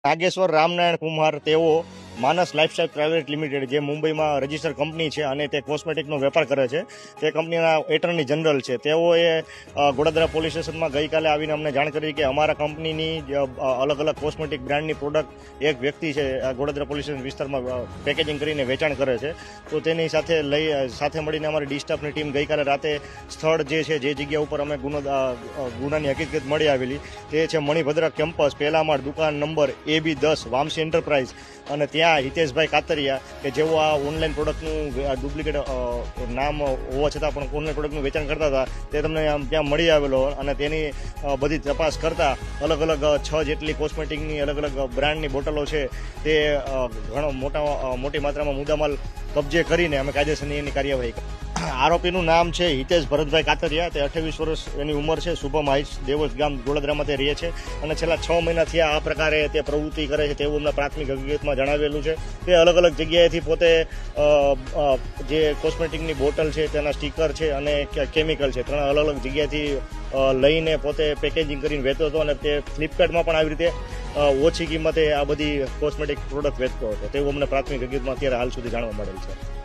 નાગેશ્વર રામનારાયણ કુમાર તેઓ માનસ lifestyle private limited જે મુંબઈમાં રજિસ્ટર કંપની છે અને તે કોસ્મેટિકનો વેપાર કરે છે તે કંપનીના એટર્ની જનરલ છે. તેઓએ ગોડાદરા પોલીસ સ્ટેશનમાં ગઈકાલે આવીને અમને જાણ કરી કે અમારા કંપનીની અલગ અલગ કોસ્મેટિક બ્રાન્ડની પ્રોડક્ટ એક વ્યક્તિ છે ગોડાદરા પોલીસ સ્ટેશન વિસ્તારમાં પેકેજિંગ કરીને વેચાણ કરે છે. તો તેની સાથે મળીને અમારી ડી સ્ટાફની ટીમ ગઈકાલે રાતે સ્થળ જે છે જે જગ્યા ઉપર અમે ગુનાની હકીકત મળી આવેલી તે છે મણિભદ્ર કેમ્પસ પહેલા માળ દુકાન નંબર AB10 વામસી એન્ટરપ્રાઇઝ અને ત્યાં હિતેશભાઈ કાતરિયા કે જેઓ આ ઓનલાઈન પ્રોડક્ટનું ડુપ્લિકેટ નામ હોવા છતાં પણ ઓનલાઈન પ્રોડક્ટનું વેચાણ કરતા હતા તે તમને ત્યાં મળી આવેલો અને તેની બધી તપાસ કરતા અલગ અલગ 6 જેટલી કોસ્મેટિકની અલગ અલગ બ્રાન્ડની બોટલો છે તે ઘણો મોટી માત્રામાં મુદ્દામાલ કબજે કરીને અમે કાયદેસરની એની કાર્યવાહી કરી. આરોપીનું નામ છે હિતેશ ભરતભાઈ કાતરિયા. તે 28 વર્ષ એની ઉંમર છે. શુભમ હાઇટ્સ દેવસ ગામ ગોડાદરામાં તે રહે છે અને છેલ્લા 6 મહિનાથી આ પ્રકારે તે પ્રવૃત્તિ કરે છે તેવું અમને પ્રાથમિક હકીકતમાં જણાવેલું છે. તે અલગ અલગ જગ્યાએથી પોતે જે કોસ્મેટિકની બોટલ છે તેના સ્ટીકર છે અને કેમિકલ છે 3 અલગ અલગ જગ્યાએથી લઈને પોતે પેકેજિંગ કરીને વેચતો હતો અને તે ફ્લિપકાર્ટમાં પણ આવી રીતે ઓછી કિંમતે આ બધી કોસ્મેટિક પ્રોડક્ટ વેચતો હતો તેવું અમને પ્રાથમિક હકીકતમાં અત્યારે હાલ સુધી જાણવા મળેલ છે.